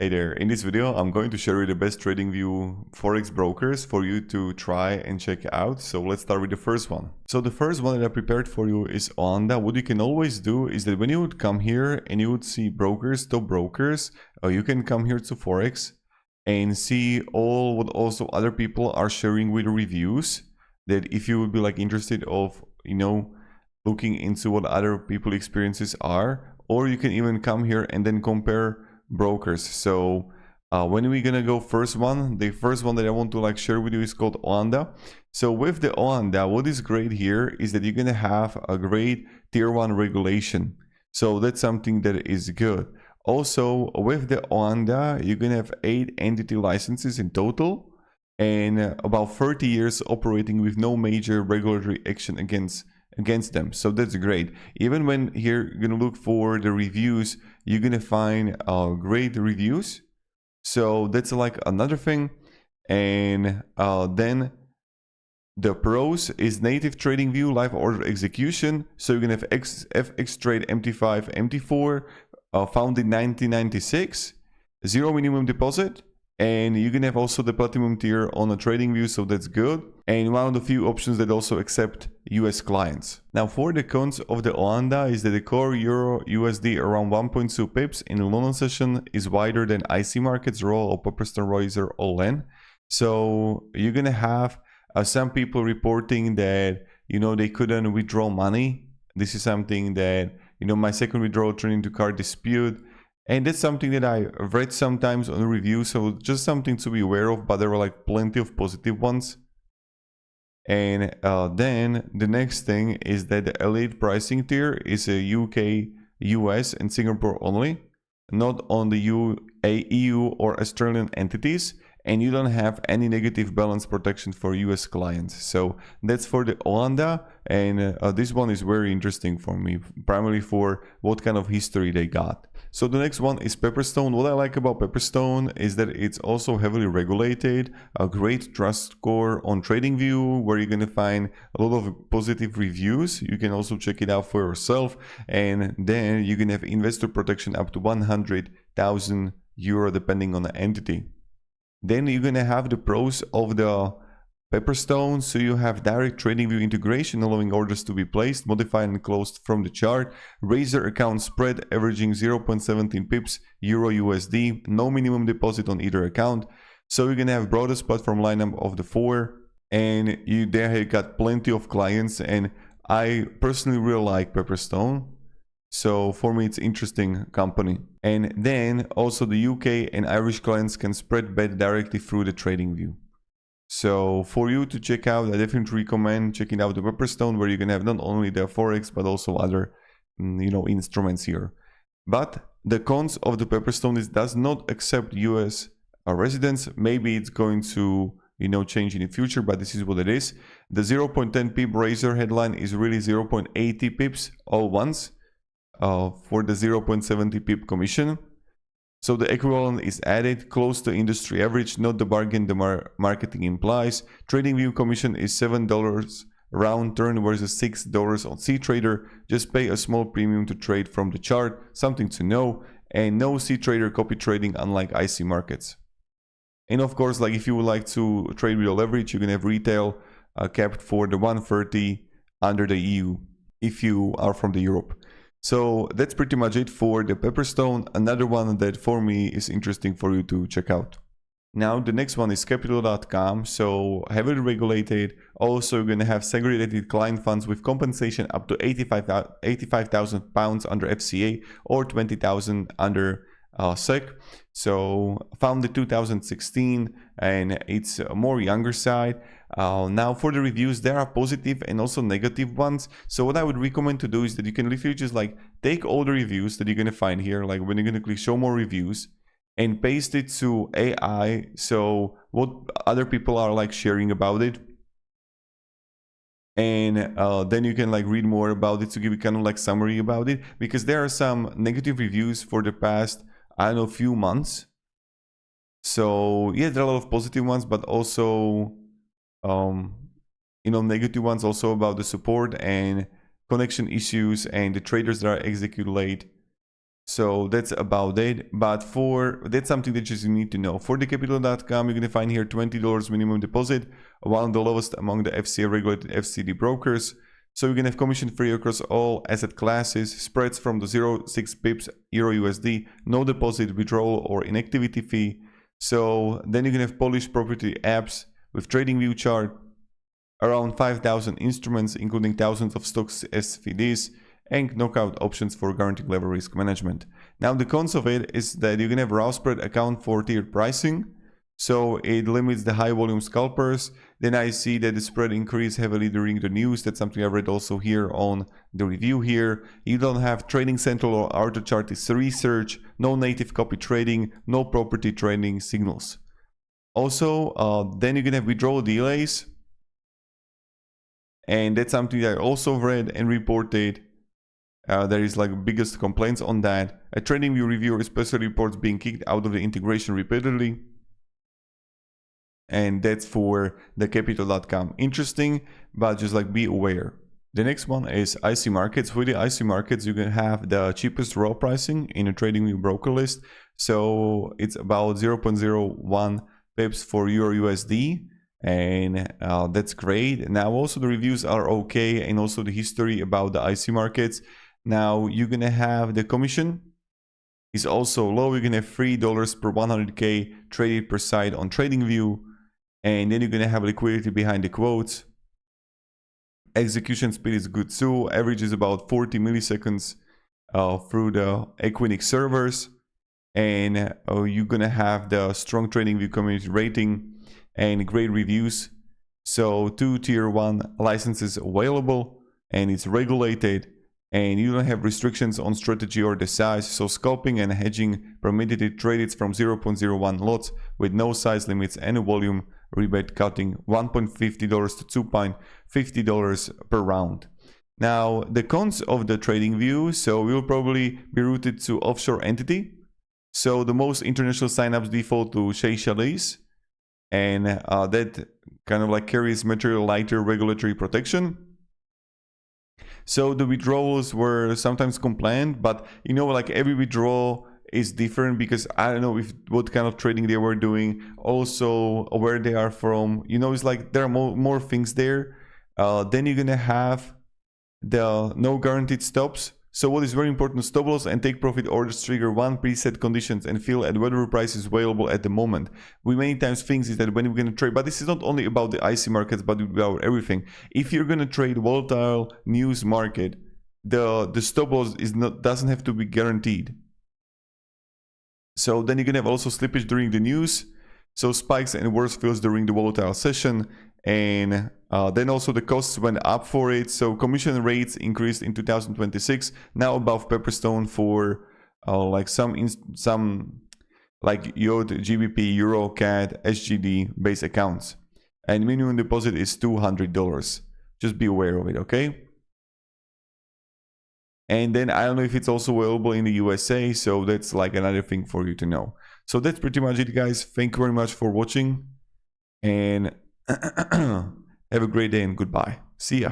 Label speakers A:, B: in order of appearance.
A: Hey there, in this video I'm going to share you the best TradingView Forex brokers for you to try and check out. So let's start with the first one. So the first one that I prepared for you is OANDA. What you can always do is that when you would come here and you would see brokers, top brokers, you can come here to Forex and see all what also other people are sharing with reviews. That if you would be like interested of, looking into what other people experiences are, or you can even come here and then compare brokers. So when we're gonna go the first one that I want to like share with you is called OANDA. So with the OANDA, what is great here is that you're gonna have a great tier 1 regulation. So that's something that is good. Also with the OANDA, you're gonna have 8 entity licenses in total and about 30 years operating with no major regulatory action against them. So that's great. Even when here you're gonna look for the reviews, you're gonna find great reviews. So that's like another thing. And then the pros is native TradingView live order execution. So you're gonna have FX Trade MT5 MT4 founded in 1996, zero minimum deposit. And you can have also the platinum tier on a TradingView, so that's good. And one of the few options that also accept US clients. Now for the cons of the OANDA is that the core Euro USD around 1.2 pips in the London session is wider than IC markets, Roll or Pepperstone Riser all-in. So you're gonna have some people reporting that they couldn't withdraw money. This is something that my second withdrawal turned into card dispute. And that's something that I read sometimes on reviews, so just something to be aware of, but there were like plenty of positive ones. And then the next thing is that the elite pricing tier is a UK, US and Singapore only, not on the EU or Australian entities, and you don't have any negative balance protection for US clients. So that's for the OANDA, and this one is very interesting for me, primarily for what kind of history they got. So the next one is Pepperstone. What I like about Pepperstone is that it's also heavily regulated, a great trust score on TradingView, where you're going to find a lot of positive reviews. You can also check it out for yourself, and then you can have investor protection up to 100,000 euro depending on the entity. Then you're going to have the pros of the Pepperstone. So you have direct TradingView integration, allowing orders to be placed, modified and closed from the chart. Razor account spread averaging 0.17 pips, Euro USD, no minimum deposit on either account. So you're gonna have broadest platform lineup of the 4, and you got plenty of clients, and I personally really like Pepperstone. So for me, it's interesting company. And then also the UK and Irish clients can spread bet directly through the TradingView. So for you to check out, I definitely recommend checking out the Pepperstone, where you can have not only the Forex, but also other, instruments here. But the cons of the Pepperstone is does not accept US residents. Maybe it's going to, change in the future, but this is what it is. The 0.10 pip Razor headline is really 0.80 pips all once for the 0.70 pip commission. So the equivalent is added close to industry average, not the bargain the marketing implies. TradingView commission is $7 round turn versus $6 on CTrader. Just pay a small premium to trade from the chart, something to know, and no CTrader copy trading unlike IC markets. And of course, like if you would like to trade with a leverage, you can have retail capped for the 130 under the EU if you are from the Europe. So that's pretty much it for the Pepperstone. Another one that for me is interesting for you to check out. Now the next one is capital.com. So heavily regulated. Also you're going to have segregated client funds with compensation up to 85,000 pounds under FCA or 20,000 under SEC. So founded 2016, and it's a more younger side. Now for the reviews, there are positive and also negative ones. So what I would recommend to do is that you can literally just like take all the reviews that you're going to find here, like when you're going to click show more reviews, and paste it to AI. So what other people are like sharing about it, and then you can like read more about it to give you kind of like summary about it, because there are some negative reviews for the past, I don't know, few months. So yeah, there are a lot of positive ones, but also negative ones also about the support and connection issues and the traders that are execute late. So that's about it. But that's something that you need to know. For the capital.com, you're going to find here $20 minimum deposit, one of the lowest among the FCA regulated FCD brokers. So you're going to have commission free across all asset classes, spreads from the 0.6 pips Euro USD, no deposit, withdrawal, or inactivity fee. So then you're going to have Polish property apps with TradingView chart, around 5,000 instruments, including thousands of stocks SVDs, and knockout options for guaranteed level risk management. Now the cons of it is that you're gonna have raw spread account for tiered pricing, so it limits the high volume scalpers. Then I see that the spread increased heavily during the news. That's something I read also here on the review here. You don't have Trading Central or Auto Chart is research, no native copy trading, no property trading signals. Also, then you're gonna have withdrawal delays, and that's something I also read and reported. There is like biggest complaints on that. A TradingView reviewer especially reports being kicked out of the integration repeatedly. And that's for the capital.com. Interesting, but just like be aware. The next one is IC Markets. With the IC Markets, you can have the cheapest raw pricing in a TradingView broker list. So it's about 0.01 pips for Euro USD. And that's great. Now also the reviews are okay, and also the history about the IC Markets. Now you're gonna have the commission is also low. You're gonna have $3 per 100k traded per side on TradingView, and then you're gonna have liquidity behind the quotes. Execution speed is good too. Average is about 40 milliseconds through the Equinix servers, and you're gonna have the strong TradingView community rating and great reviews. So 2 tier 1 licenses available, and it's regulated. And you don't have restrictions on strategy or the size, so scalping and hedging permitted. It traded from 0.01 lots with no size limits and a volume rebate cutting $1.50 to $2.50 per round. Now the cons of the TradingView, so we'll probably be routed to offshore entity. So the most international signups default to Seychelles, and that kind of like carries material lighter regulatory protection. So the withdrawals were sometimes complained, but you know, like every withdrawal is different because I don't know if what kind of trading they were doing, also where they are from. You know, it's like there are more things there. Then you're gonna have the no guaranteed stops. So what is very important, stop loss and take profit orders trigger one preset conditions and fill at whatever price is available at the moment. We many times think is that when we're going to trade, but this is not only about the IC markets, but about everything. If you're going to trade volatile news market, the stop loss doesn't have to be guaranteed. So then you can have also slippage during the news. So spikes and worse fills during the volatile session. And then also the costs went up for it. So commission rates increased in 2026, now above Pepperstone for like some like YOD, GBP, Euro, CAD, SGD based accounts. And minimum deposit is $200. Just be aware of it, okay? And then I don't know if it's also available in the USA, so that's like another thing for you to know. So that's pretty much it, guys. Thank you very much for watching, and have a great day and goodbye. See ya.